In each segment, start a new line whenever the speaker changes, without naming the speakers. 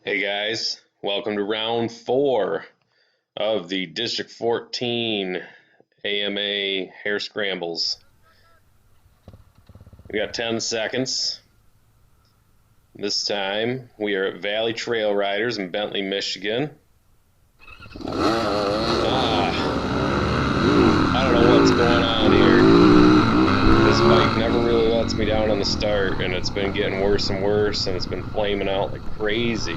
Hey guys, welcome to round 4 of the District 14 AMA Hare Scrambles. We got 10 seconds. This time we are at Valley Trail Riders in Bentley, Michigan. I don't know what's going on here. This bike never really lets me down on the start, and it's been getting worse and worse, and it's been flaming out like crazy.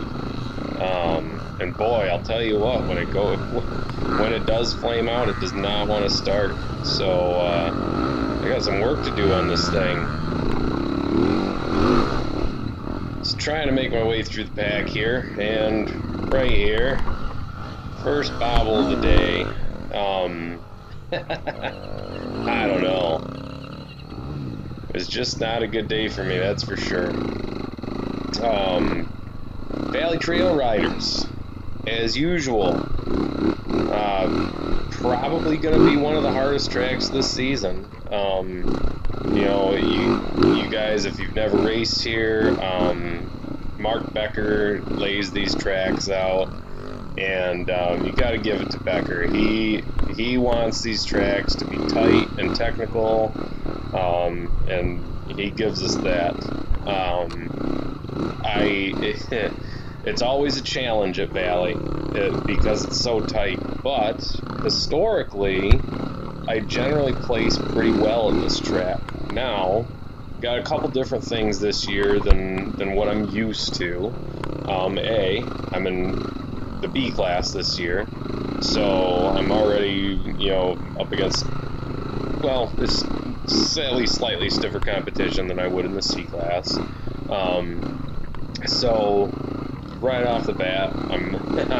And boy, I'll tell you what, when it does flame out, it does not want to start. So I got some work to do on this thing. Just trying to make my way through the pack here, and right here, first bobble of the day. I don't know. It's just not a good day for me, that's for sure. Valley Trail Riders, as usual, probably going to be one of the hardest tracks this season. You know, you guys, if you've never raced here, Mark Becker lays these tracks out, and you got to give it to Becker. He wants these tracks to be tight and technical, and he gives us that. It's always a challenge at Valley because it's so tight, but historically I generally place pretty well at this track. Now, got a couple different things this year than what I'm used to. I'm in the B class this year, so I'm already, up against, well, it's at least slightly stiffer competition than I would in the C class. So right off the bat, I'm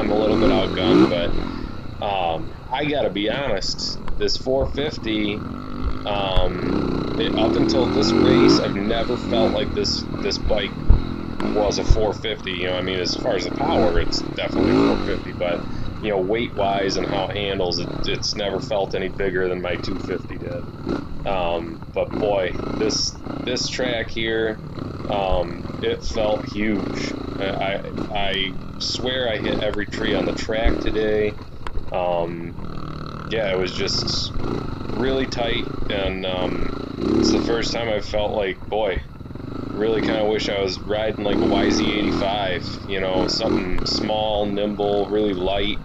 a little bit outgunned, but I gotta be honest, this 450, up until this race, I've never felt like this bike was a 450. I mean, as far as the power, it's definitely 450, but weight wise and how it handles, it's never felt any bigger than my 250 did. But boy, this track here, it felt huge. I swear I hit every tree on the track today. Yeah, it was just really tight, and it's the first time I felt like, boy, really kind of wish I was riding like a YZ85, something small, nimble, really light,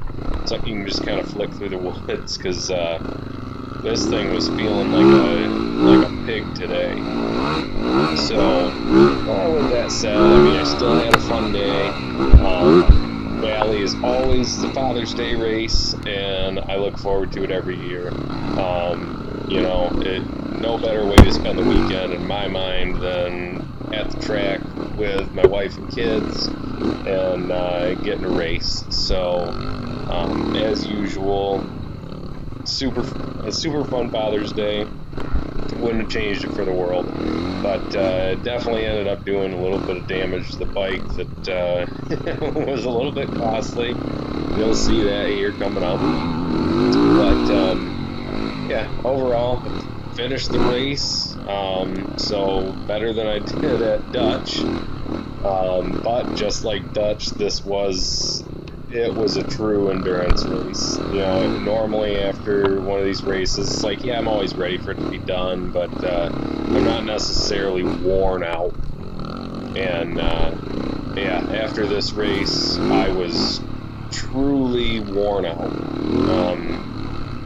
something you can just kind of flick through the woods, because this thing was feeling like a pig today. So, with that said, I mean, I still had a fun day. Valley is always the Father's Day race, and I look forward to it every year. No better way to spend the weekend in my mind than at the track with my wife and kids and getting a race. So, as usual, a super fun Father's Day. Wouldn't have changed it for the world, but definitely ended up doing a little bit of damage to the bike that was a little bit costly. You'll see that here coming up. But yeah, overall, finished the race, so better than I did at Dutch. But just like Dutch, it was a true endurance race. Normally after one of these races, it's like, yeah, I'm always ready for it to be done, but I'm not necessarily worn out. And yeah, after this race, I was truly worn out.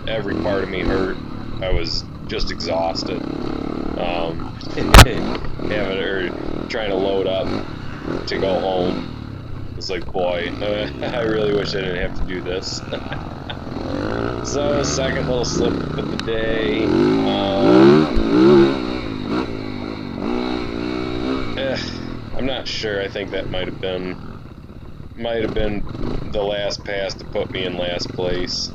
Every part of me hurt. I was just exhausted. Trying to load up to go home. It's like, boy, I really wish I didn't have to do this. So, second little slip of the day. I'm not sure. I think that might have been the last pass to put me in last place.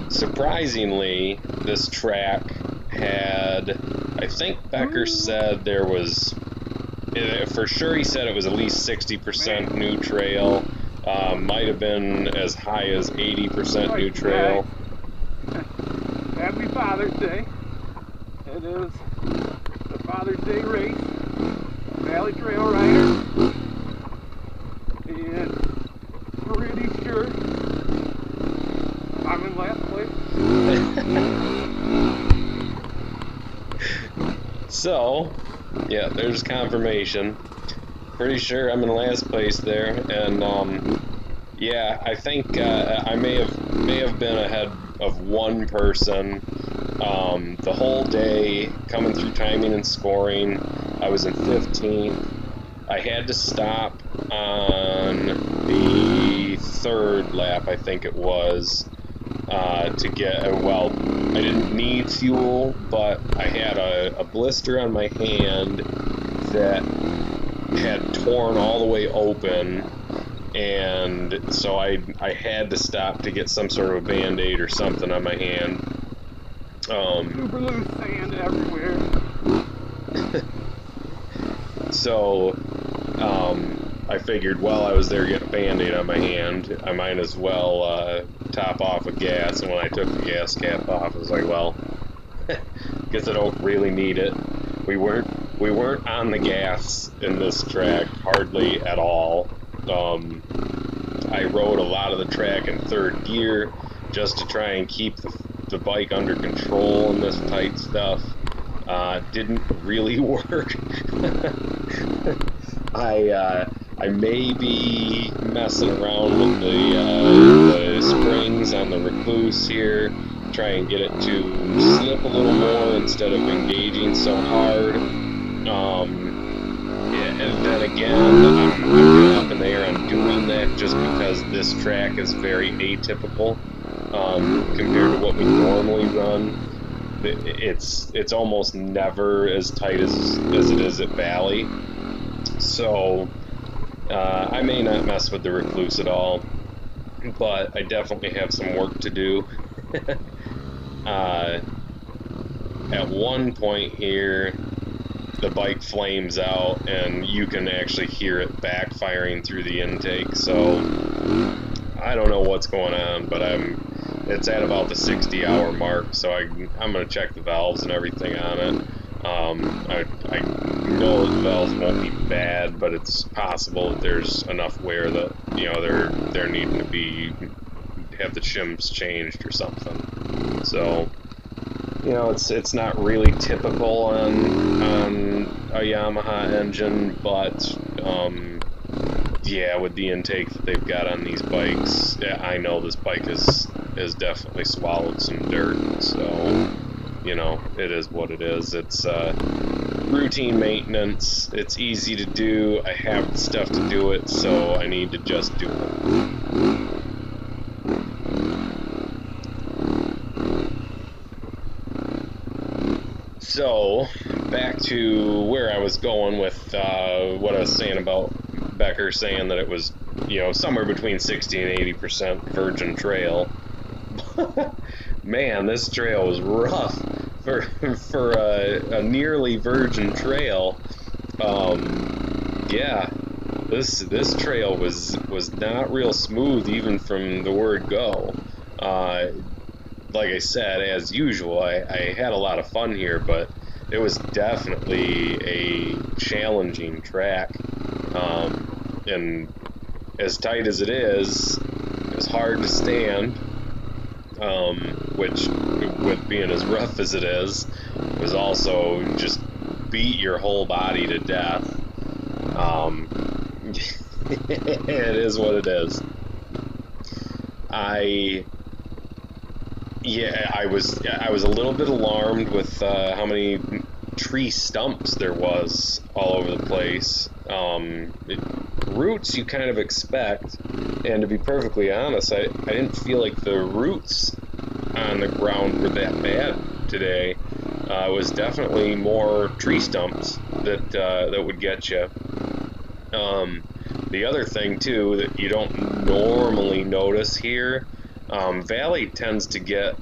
Surprisingly, this track had, I think Becker said there was, for sure he said it was at least 60% new trail. Might have been as high as 80% new trail.
Happy Father's Day. It is the Father's Day race. Valley Trail Riders.
So, yeah, there's confirmation. Pretty sure I'm in last place there, and yeah, I think I may have been ahead of one person the whole day, coming through timing and scoring. I was in 15th. I had to stop on the third lap, I think it was, to get, well, I didn't need fuel, but I had a blister on my hand that had torn all the way open, and so I had to stop to get some sort of a Band-Aid or something on my hand.
Super loose sand everywhere.
So I figured while I was there getting a Band-Aid on my hand, I might as well top off with gas. And when I took the gas cap off, I was like, well, guess I don't really need it. We weren't on the gas in this track hardly at all. I rode a lot of the track in third gear just to try and keep the bike under control in this tight stuff. Didn't really work. I may be messing around with the springs on the Recluse here, try and get it to slip a little more instead of engaging so hard. Yeah, and then again, I'm up in the air on doing that just because this track is very atypical compared to what we normally run. It's almost never as tight as it is at Valley. So I may not mess with the Recluse at all, but I definitely have some work to do. At one point here, the bike flames out and you can actually hear it backfiring through the intake, so I don't know what's going on, but it's at about the 60-hour mark, so I'm going to check the valves and everything on it. I know the valves won't be bad, but it's possible that there's enough wear that, you know, they're needing to have the shims changed or something. So, you know, it's not really typical on a Yamaha engine, but yeah, with the intake that they've got on these bikes, yeah, I know this bike has definitely swallowed some dirt. So, you know, it is what it is. It's routine maintenance. It's easy to do. I have the stuff to do it, so I need to just do it. So, back to where I was going with what I was saying about Becker saying that it was, you know, somewhere between 60 and 80% virgin trail. Man, this trail was rough for a nearly virgin trail. Yeah, this trail was not real smooth even from the word go. Like I said, as usual, I had a lot of fun here, but it was definitely a challenging track. And as tight as it is hard to stand, which, with being as rough as it is, was also just beat your whole body to death. It is what it is. I was a little bit alarmed with how many tree stumps there was all over the place. Roots you kind of expect, and to be perfectly honest, I didn't feel like the roots on the ground were that bad today. It was definitely more tree stumps that would get you. The other thing too that you don't normally notice here, Valley tends to get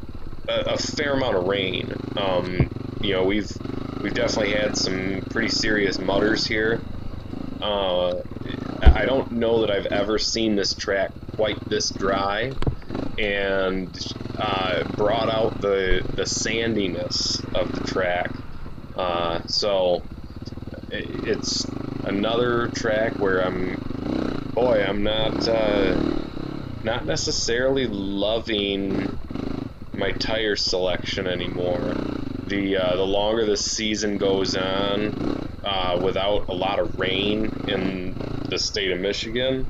a fair amount of rain. You know, we've definitely had some pretty serious mudders here. I don't know that I've ever seen this track quite this dry, and brought out the sandiness of the track. So it's another track where I'm not necessarily loving my tire selection anymore. the longer the season goes on, without a lot of rain in the state of Michigan,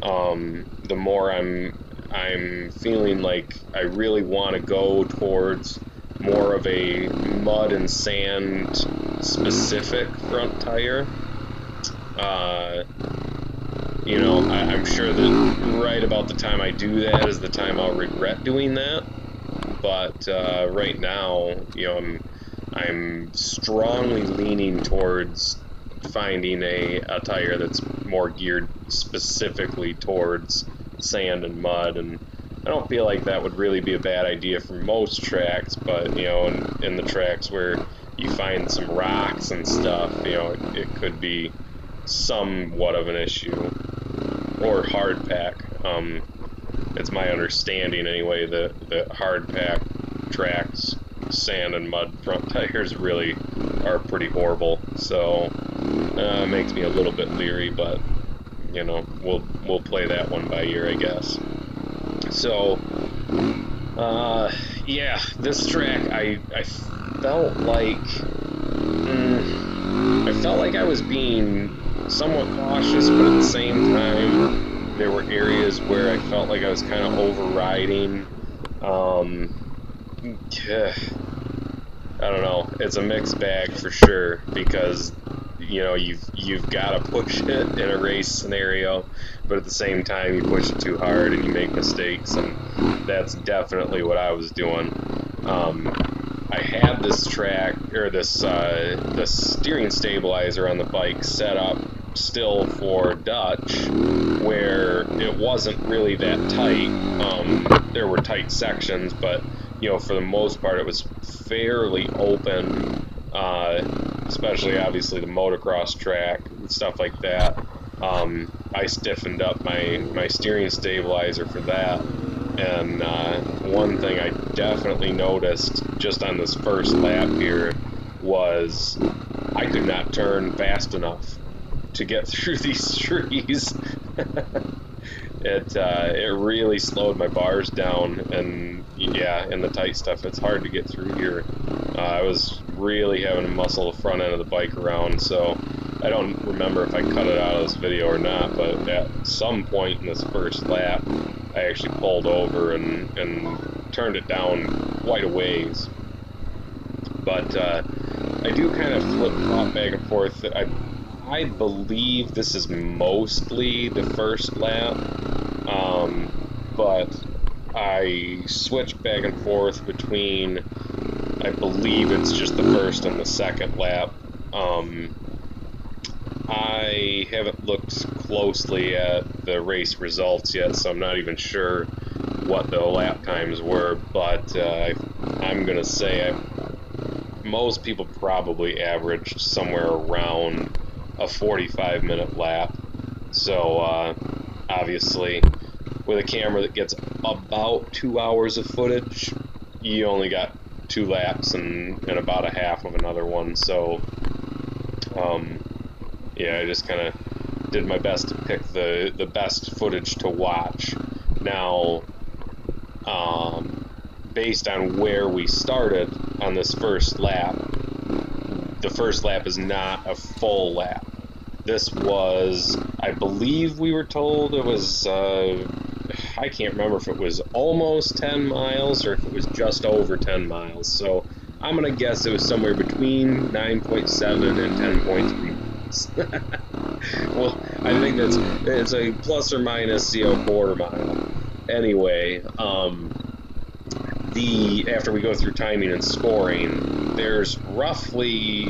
the more I'm feeling like I really want to go towards more of a mud and sand specific front tire. You know, I'm sure that right about the time I do that is the time I'll regret doing that. But right now, you know, I'm strongly leaning towards finding a tire that's more geared specifically towards sand and mud, and I don't feel like that would really be a bad idea for most tracks, but you know, in the tracks where you find some rocks and stuff, you know, it could be somewhat of an issue. Or hard pack. It's my understanding anyway that hard pack tracks, sand and mud front tires really are pretty horrible. So it makes me a little bit leery, but you know, we'll play that one by ear, I guess. So yeah, this track I felt like I was being somewhat cautious, but at the same time, there were areas where I felt like I was kind of overriding. I don't know. It's a mixed bag for sure because you know you've got to push it in a race scenario, but at the same time you push it too hard and you make mistakes, and that's definitely what I was doing. I had this track or this steering stabilizer on the bike set up still for Dutch, where it wasn't really that tight. There were tight sections, but you know, for the most part, it was fairly open. Especially obviously the motocross track and stuff like that. I stiffened up my steering stabilizer for that. And one thing I definitely noticed just on this first lap here was I could not turn fast enough to get through these trees. It really slowed my bars down, and yeah, in the tight stuff, it's hard to get through here. I was really having to muscle the front end of the bike around, so I don't remember if I cut it out of this video or not, but at some point in this first lap, I actually pulled over and turned it down quite a ways. But I do kind of flip-flop back and forth. I believe this is mostly the first lap, but I switch back and forth between, I believe it's just the first and the second lap. I haven't looked closely at the race results yet, so I'm not even sure what the lap times were, but I'm going to say most people probably averaged somewhere around a 45-minute lap. So obviously with a camera that gets about 2 hours of footage, you only got 2 laps and about a half of another one. So yeah, I just kind of did my best to pick the best footage to watch. Now based on where we started on this first lap, the first lap is not a full lap. This was, I believe we were told it was, I can't remember if it was almost 10 miles or if it was just over 10 miles. So I'm going to guess it was somewhere between 9.7 and 10.3 miles. Well, I think it's a plus or minus, you know, quarter mile. Anyway, after we go through timing and scoring, there's roughly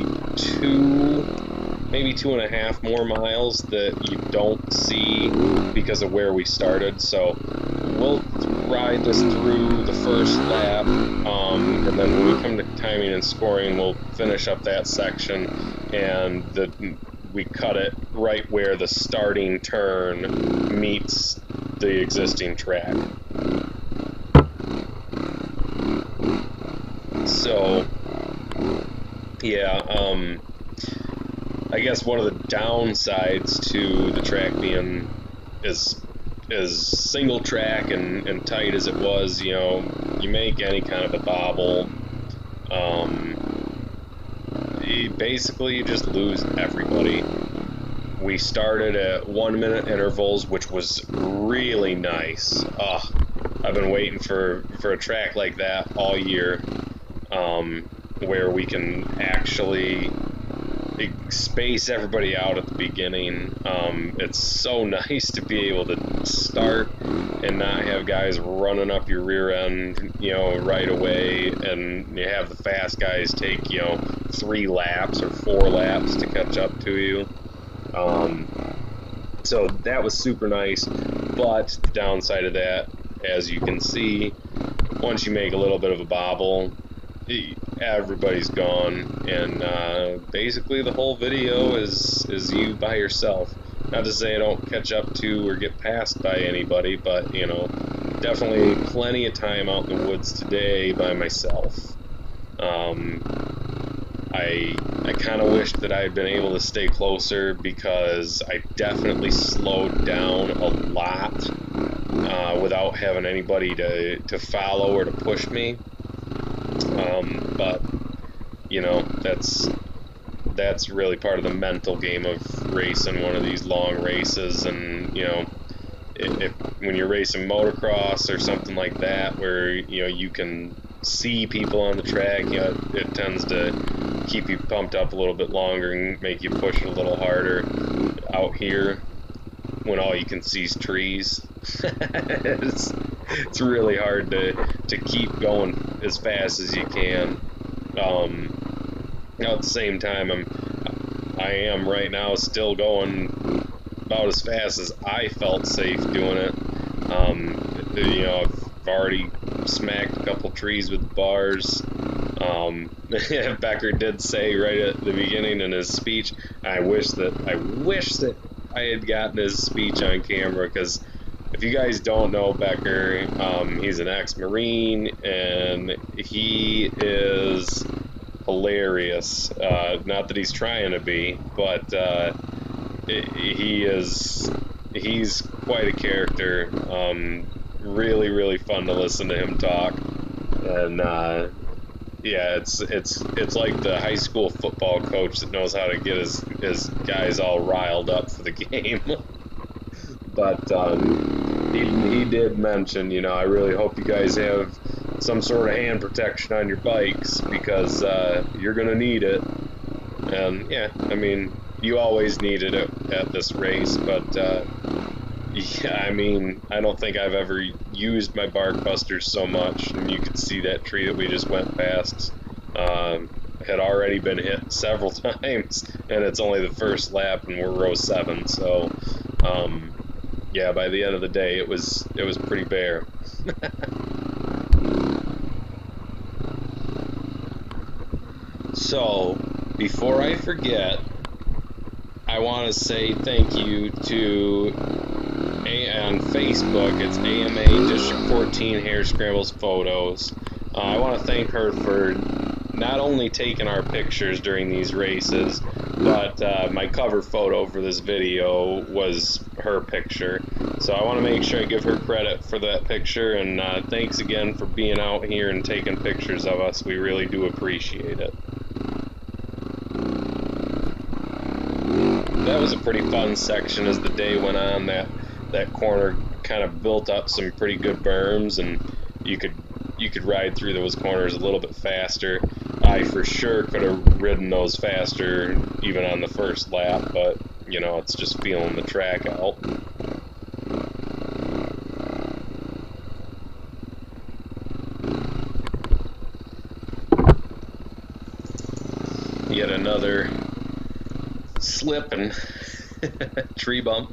maybe 2.5 more miles that you don't see because of where we started. So we'll ride this through the first lap, and then when we come to timing and scoring, we'll finish up that section, and we cut it right where the starting turn meets the existing track. So yeah, I guess one of the downsides to the track being as single track and tight as it was, you know, you make any kind of a bobble, basically you just lose everybody. We started at 1 minute intervals, which was really nice. I've been waiting for a track like that all year, where we can actually space everybody out at the beginning. It's so nice to be able to start and not have guys running up your rear end, right away, and you have the fast guys take, 3 laps or 4 laps to catch up to you. So that was super nice, but the downside of that, as you can see, once you make a little bit of a bobble, everybody's gone, and basically the whole video is you by yourself. Not to say I don't catch up to or get passed by anybody, but definitely plenty of time out in the woods today by myself. I kind of wished that I had been able to stay closer, because I definitely slowed down a lot without having anybody to follow or to push me. But that's really part of the mental game of racing one of these long races. And when you're racing motocross or something like that, where you can see people on the track, it tends to keep you pumped up a little bit longer and make you push it a little harder. Out here, when all you can see is trees, it's really hard to keep going as fast as you can. Now at the same time, I am right now still going about as fast as I felt safe doing it. I've already smacked a couple trees with bars. Becker did say right at the beginning in his speech, I wish that I had gotten his speech on camera, because if you guys don't know Becker, he's an ex-Marine, and he is hilarious. Not that he's trying to be, but he's quite a character. Really, really fun to listen to him talk. And yeah, it's like the high school football coach that knows how to get his guys all riled up for the game. But he did mention, I really hope you guys have some sort of hand protection on your bikes, because you're gonna need it. And yeah, I mean, you always need it at this race, but yeah, I mean, I don't think I've ever used my bark busters so much. And you could see that tree that we just went past had already been hit several times, and it's only the first lap, and we're row 7. So yeah, by the end of the day, it was pretty bare. So before I forget, I want to say thank you to on Facebook. It's AMA District 14 Hare Scrambles Photos. I want to thank her for not only taking our pictures during these races, but my cover photo for this video was her picture. So I want to make sure I give her credit for that picture, and thanks again for being out here and taking pictures of us. We really do appreciate it. That was a pretty fun section as the day went on. That corner kind of built up some pretty good berms, and you could ride through those corners a little bit faster. I for sure could have ridden those faster even on the first lap, but it's just feeling the track out. Yet another slip and tree bump.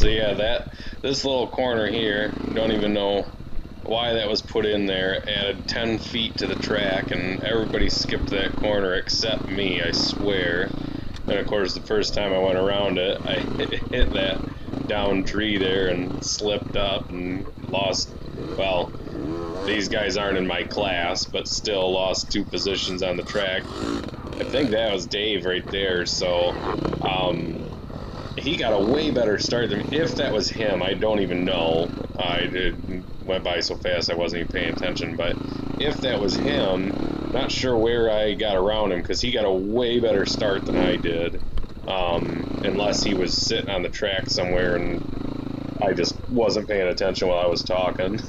So yeah, this little corner here, don't even know why that was put in there, added 10 feet to the track, and everybody skipped that corner except me, I swear. And of course, the first time I went around it, I hit that down tree there and slipped up and lost, well, these guys aren't in my class, but still lost 2 positions on the track. I think that was Dave right there, so he got a way better start than me. If that was him, I don't even know. Went by so fast I wasn't even paying attention, but if that was him, not sure where I got around him, because he got a way better start than I did, unless he was sitting on the track somewhere and I just wasn't paying attention while I was talking.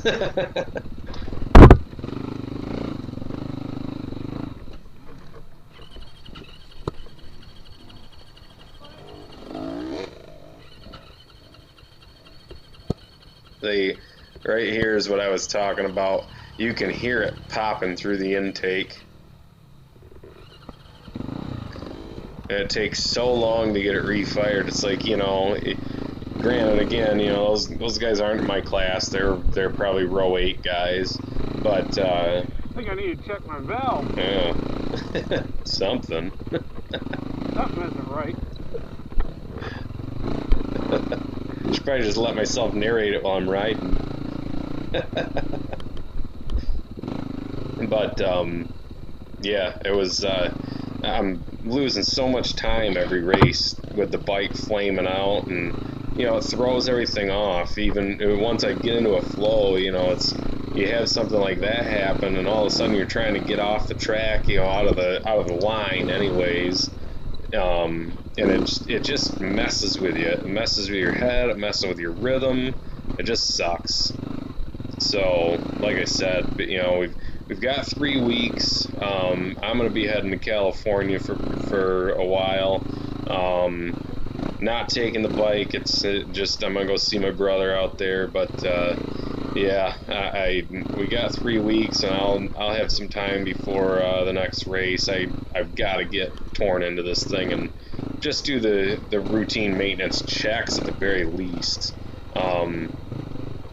Right here is what I was talking about. You can hear it popping through the intake. And it takes so long to get it refired. It's like, you know, granted, again, you know, those guys aren't in my class. They're probably row 8 guys. But
I think I need to check my valve.
yeah. Something.
Something isn't right.
Should probably just let myself narrate it while I'm riding. But yeah, it was I'm losing so much time every race with the bike flaming out, and you know, it throws everything off. Even once I get into a flow, you know, you have something like that happen, and all of a sudden you're trying to get off the track, you know, out of the line anyways. And it just messes with you. It messes with your head. It messes with your rhythm. It just sucks. So, like I said, you know, we've got 3 weeks. I'm gonna be heading to California for a while. Not taking the bike. It's just I'm gonna go see my brother out there. But yeah, we got 3 weeks, and I'll have some time before the next race. I've got to get torn into this thing and just do the routine maintenance checks at the very least.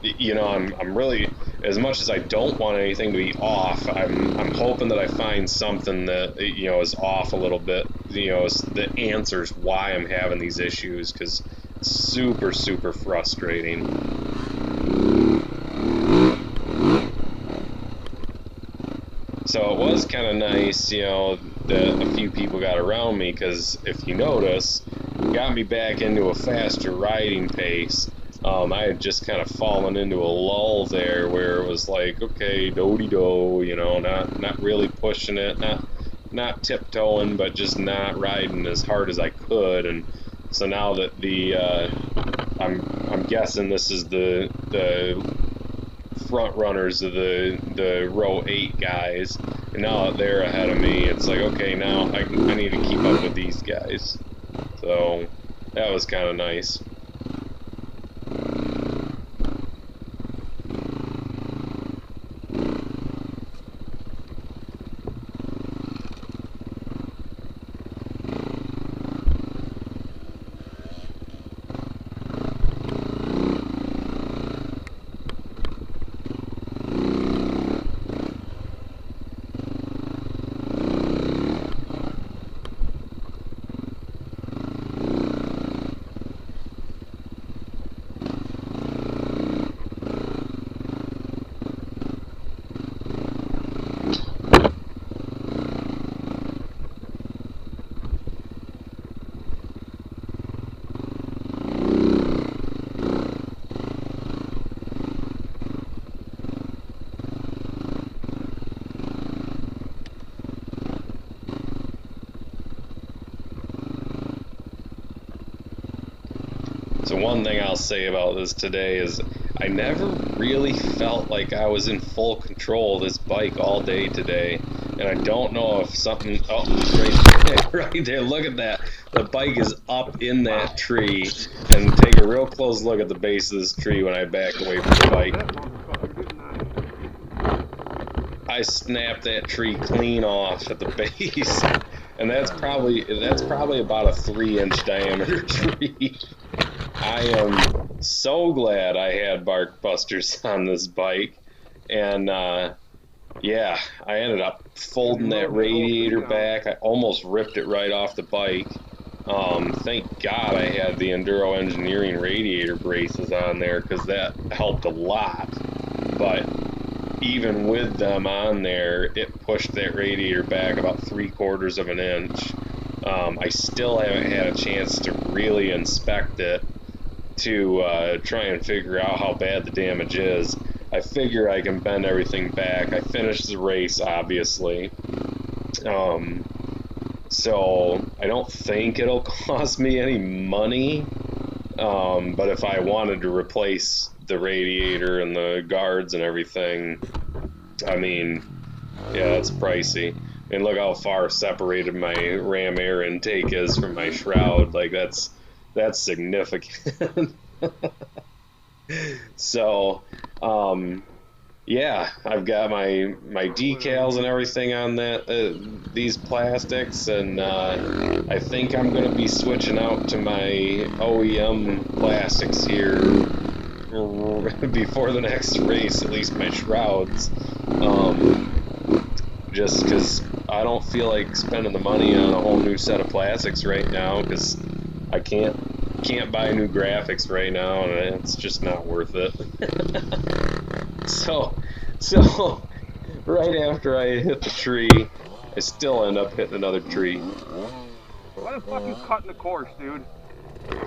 You know, I'm really, as much as I don't want anything to be off, I'm hoping that I find something that, you know, is off a little bit, you know, that answers why I'm having these issues, because it's super, super frustrating. So it was kind of nice, you know, that a few people got around me, because if you notice, it got me back into a faster riding pace. I had just kind of fallen into a lull there where it was like, okay, do-de-do, you know, not really pushing it, not tiptoeing, but just not riding as hard as I could. And so now that I'm guessing this is the front runners of the row 8 guys, and now that they're ahead of me, it's like, okay, now I need to keep up with these guys. So that was kind of nice. So one thing I'll say about this today is I never really felt like I was in full control of this bike all day today. And I don't know if something, oh, right there, look at that. The bike is up in that tree. And take a real close look at the base of this tree when I back away from the bike. I snapped that tree clean off at the base. And that's probably about a 3-inch diameter tree. I am so glad I had bark busters on this bike, and yeah, I ended up folding that radiator back. I almost ripped it right off the bike. Thank God I had the Enduro Engineering radiator braces on there because that helped a lot. But even with them on there, it pushed that radiator back about 3/4 of an inch. I still haven't had a chance to really inspect it to try and figure out how bad the damage is. I figure I can bend everything back. I finished the race, obviously. So I don't think it'll cost me any money. But if I wanted to replace the radiator and the guards and everything, I mean, yeah, it's pricey. And look how far separated my ram air intake is from my shroud. Like that's significant. So, yeah, I've got my decals and everything on that these plastics, and I think I'm gonna be switching out to my OEM plastics here before the next race, at least my shrouds. Just because I don't feel like spending the money on a whole new set of plastics right now, because I can't buy new graphics right now, and it's just not worth it. So right after I hit the tree, I still end up hitting another tree.
Why the fuck you cutting the course, dude?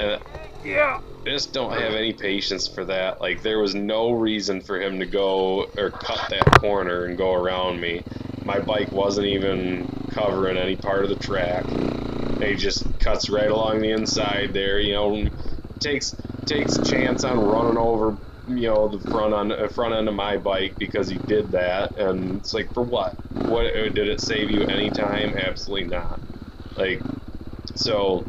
And
Yeah.
I just don't have any patience for that. Like, there was no reason for him to go or cut that corner and go around me. My bike wasn't even covering any part of the track. He just cuts right along the inside there, you know, takes a chance on running over, you know, the front end of my bike because he did that. And it's like, for what? What did it save you any time? Absolutely not. Like, so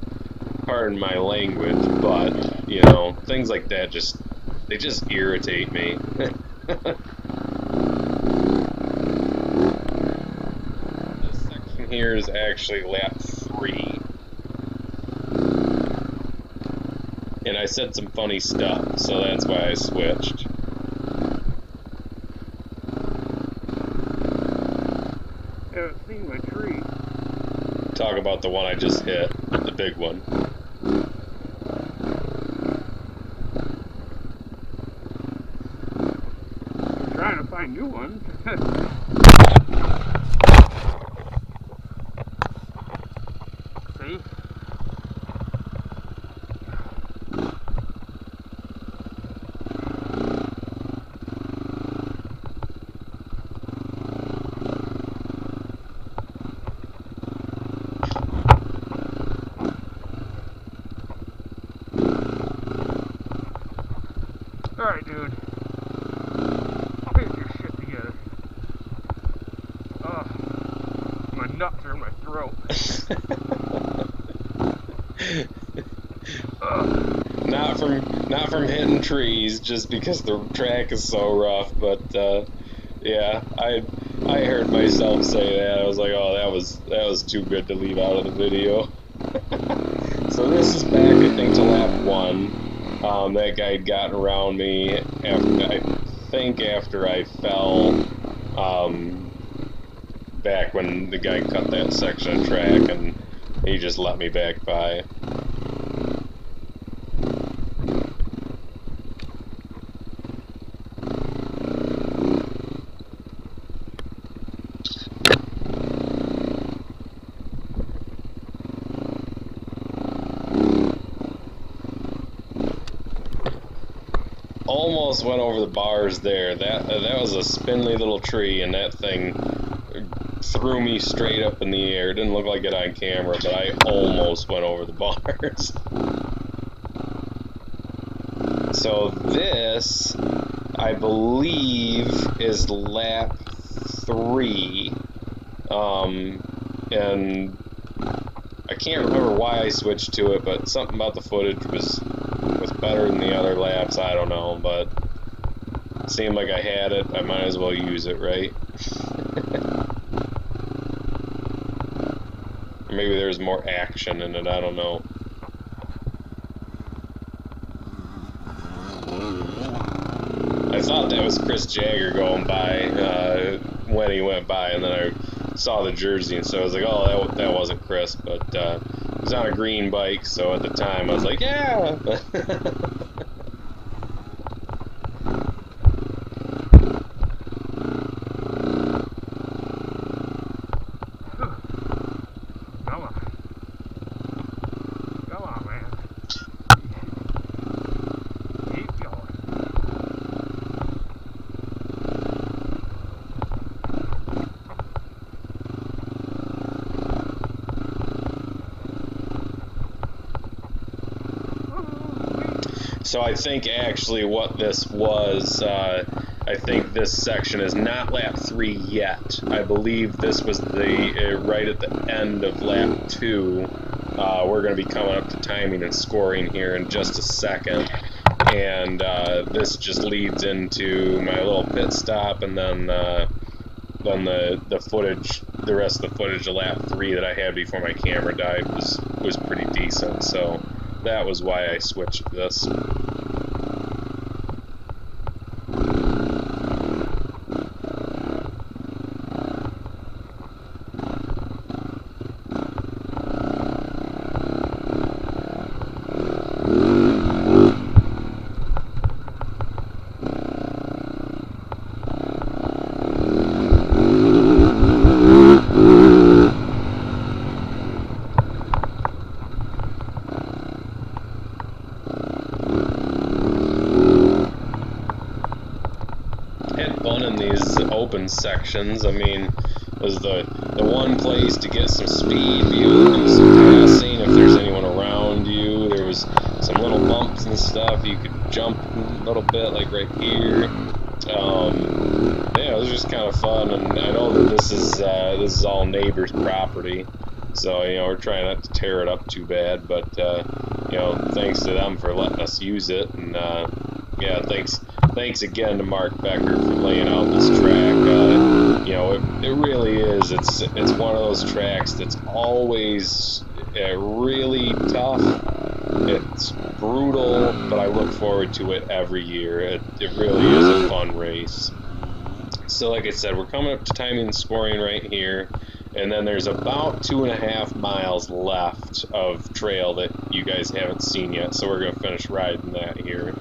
pardon my language, but you know, things like that just irritate me. This section here is actually lap 3. And I said some funny stuff, so that's why I switched.
I haven't seen my tree.
Talk about the one I just hit, the big one.
I'm trying to find new ones. See? Alright, dude. I'll get your shit together. My nuts are in my throat.
Not from hitting trees, just because the track is so rough. But yeah, I heard myself say that. I was like, oh, that was too good to leave out of the video. So this is back, I think, to lap 1. That guy had gotten around me after I fell, back when the guy cut that section of track, and he just let me back by. Almost went over the bars there. That was a spindly little tree, and that thing threw me straight up in the air. It didn't look like it on camera, but I almost went over the bars. So this, I believe, is lap 3. And I can't remember why I switched to it, but something about the footage was better than the other laps. I don't know, but it seemed like I had it. I might as well use it, right? Or maybe there's more action in it. I don't know. thought that was Chris Jagger going by when he went by, and then I saw the jersey, and so I was like, oh, that wasn't Chris, but he was on a green bike, so at the time I was like, yeah.
Come on. Come on, man. Keep going.
So I think actually what this was, I think this section is not lap 3 yet. I believe this was the right at the end of lap 2. We're going to be coming up to timing and scoring here in just a second. And this just leads into my little pit stop, and then the footage, the rest of the footage of lap 3 that I had before my camera died was pretty decent. So that was why I switched this. In these open sections, I mean, was the one place to get some speed, be able to do some passing if there's anyone around you. There was some little bumps and stuff you could jump a little bit, like right here. Yeah, it was just kind of fun, and I know that this is all neighbors' property, so you know we're trying not to tear it up too bad, but you know, thanks to them for letting us use it, and yeah, thanks again to Mark Becker for laying out this track. You know, it really is. It's one of those tracks that's always really tough. It's brutal, but I look forward to it every year. It really is a fun race. So like I said, we're coming up to timing and scoring right here, and then there's about 2.5 miles left of trail that you guys haven't seen yet, so we're going to finish riding that here.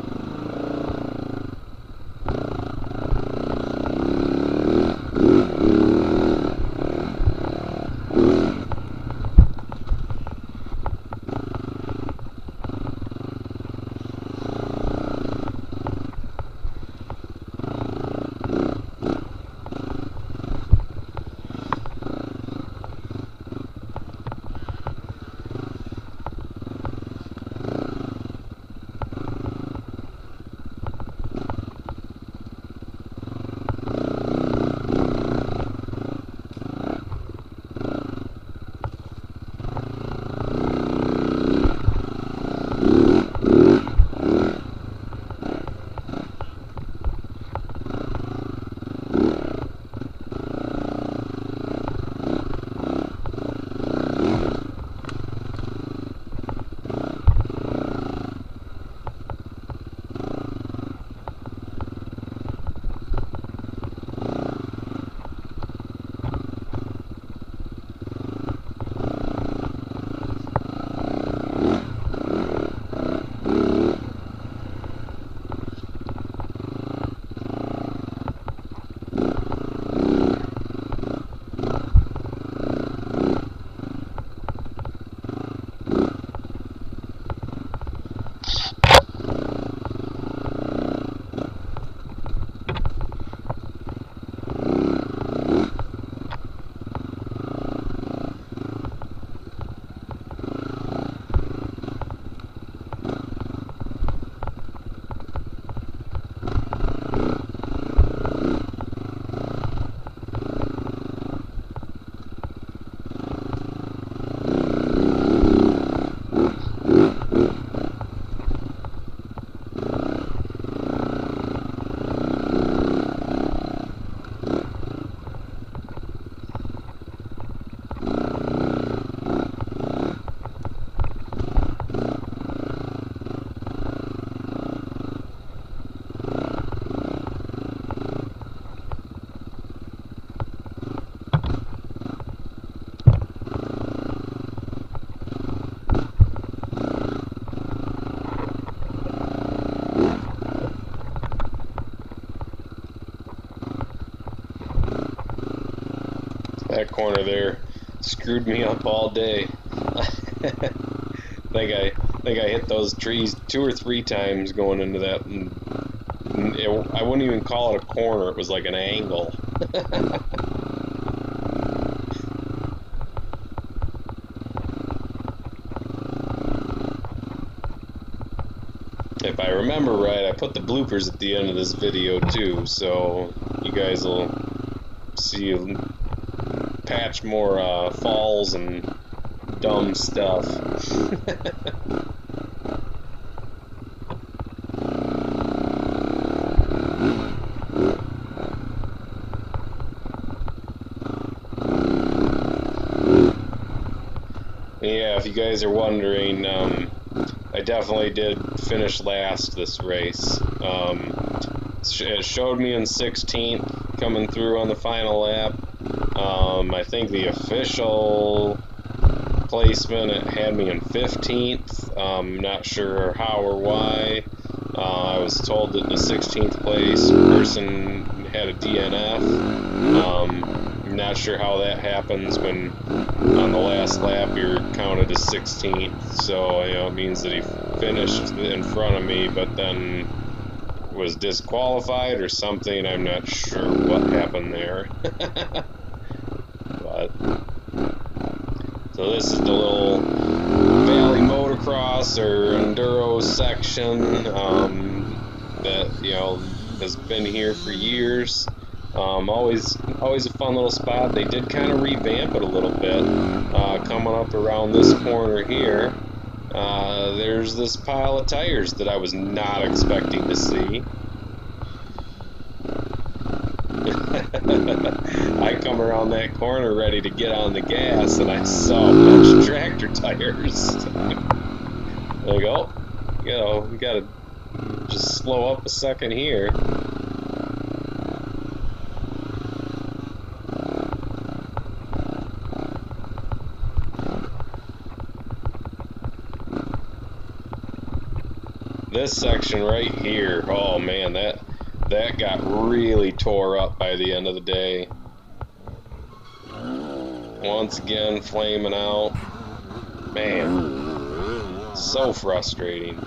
corner there screwed me up all day. think I hit those trees 2 or 3 times going into that, and I wouldn't even call it a corner. It was like an angle. If I remember right, I put the bloopers at the end of this video too, so you guys will see patch more falls and dumb stuff. Yeah, if you guys are wondering, I definitely did finish last this race. It showed me in 16th coming through on the final lap. I think the official placement, it had me in 15th. Not sure how or why. I was told that the 16th place person had a DNF. Not sure how that happens when on the last lap you're counted as 16th. So it means that he finished in front of me, but then was disqualified or something. I'm not sure what happened there. But so this is the little valley motocross or enduro section that has been here for years. Always a fun little spot. They did kind of revamp it a little bit. Coming up around this corner here, there's this pile of tires that I was not expecting to see. I come around that corner ready to get on the gas, and I saw a bunch of tractor tires. Like, oh, you gotta just slow up a second here. This section right here, oh man, that got really tore up by the end of the day. Once again, flaming out. Man, so frustrating.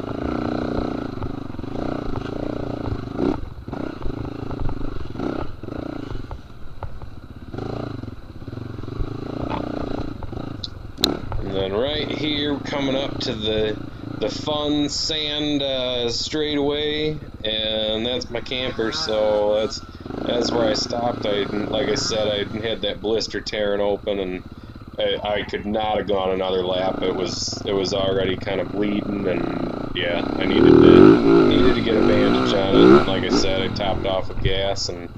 And then right here, coming up to the fun sand straightaway, and that's my camper. So that's where I stopped. Like I said, I had that blister tearing open, and I could not have gone another lap. It was already kind of bleeding, and yeah, I needed to get a bandage on it. Like I said, I topped off with gas, and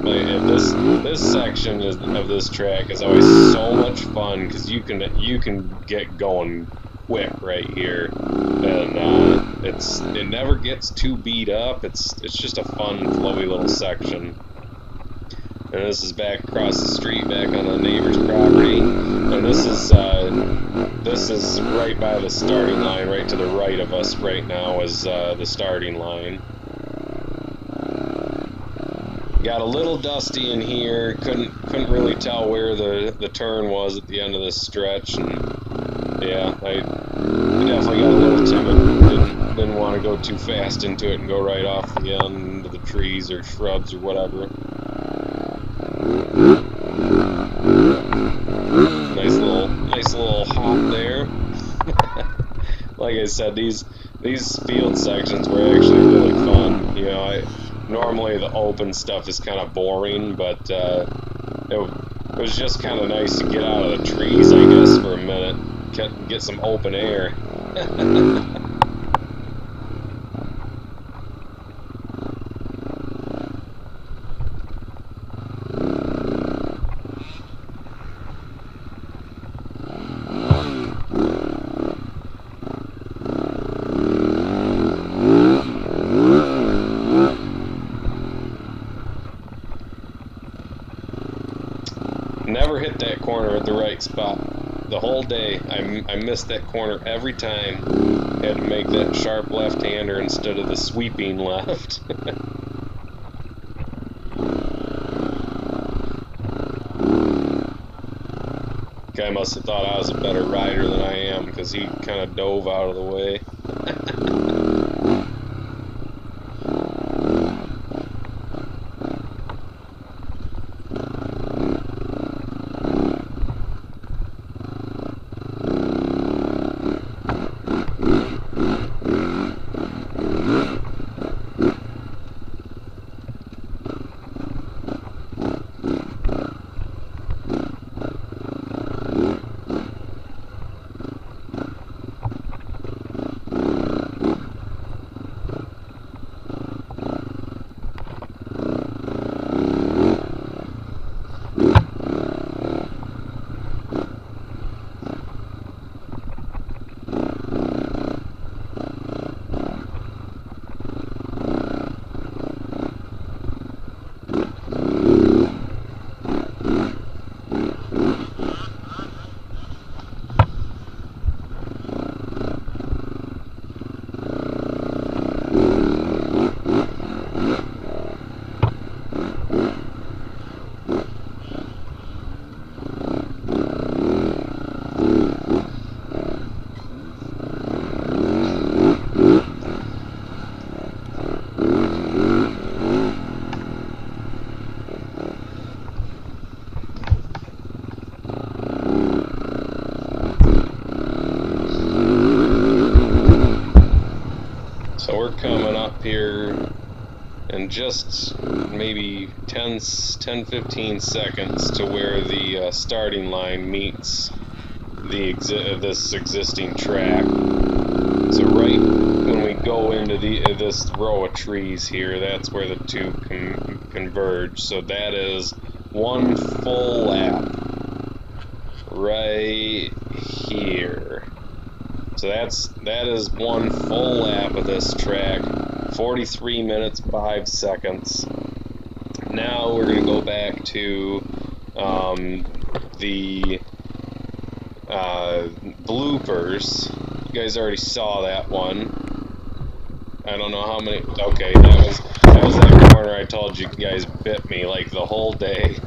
this section of this track is always so much fun because you can get going quick right here, and it never gets too beat up. It's just a fun, flowy little section. And this is back across the street, back on the neighbor's property, and this is right by the starting line. Right to the right of us right now is the starting line. Got a little dusty in here. Couldn't really tell where the turn was at the end of this stretch, and yeah, I definitely got a little timid. Didn't want to go too fast into it and go right off the end into the trees or shrubs or whatever. Nice little hop there. Like I said, these field sections were actually really fun. Normally the open stuff is kind of boring, but it was just kind of nice to get out of the trees, I guess, for a minute. Get some open air. Never hit that corner at the right spot. The whole day, I missed that corner every time. Had to make that sharp left-hander instead of the sweeping left. Guy must have thought I was a better rider than I am, because he kind of dove out of the way. So we're coming up here in just maybe 10-15 seconds to where the starting line meets this existing track. So right when we go into this row of trees here, that's where the two converge. So that is one full lap right here. So that is one full lap of this track, 43 minutes 5 seconds. Now we're gonna go back to the bloopers. You guys already saw that one. I don't know how many. Okay, that was that corner I told you guys bit me like the whole day.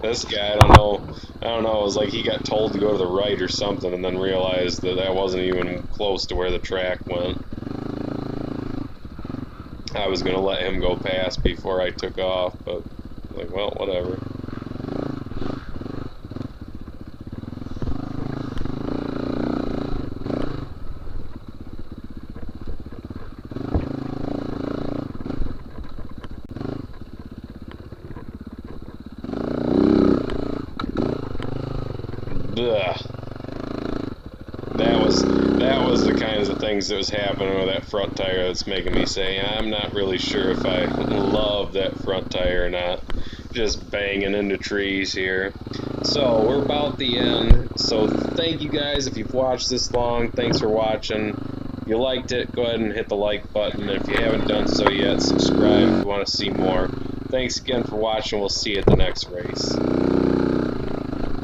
This guy, I don't know, it was like he got told to go to the right or something and then realized that that wasn't even close to where the track went. I was going to let him go past before I took off, but like, well, whatever. Ugh. That was the kinds of things that was happening with that front tire that's making me say I'm not really sure if I love that front tire or not. Just banging into trees here. So we're about the end. So thank you guys if you've watched this long. Thanks for watching. If you liked it, go ahead and hit the like button. If you haven't done so yet, subscribe if you want to see more. Thanks again for watching. We'll see you at the next race.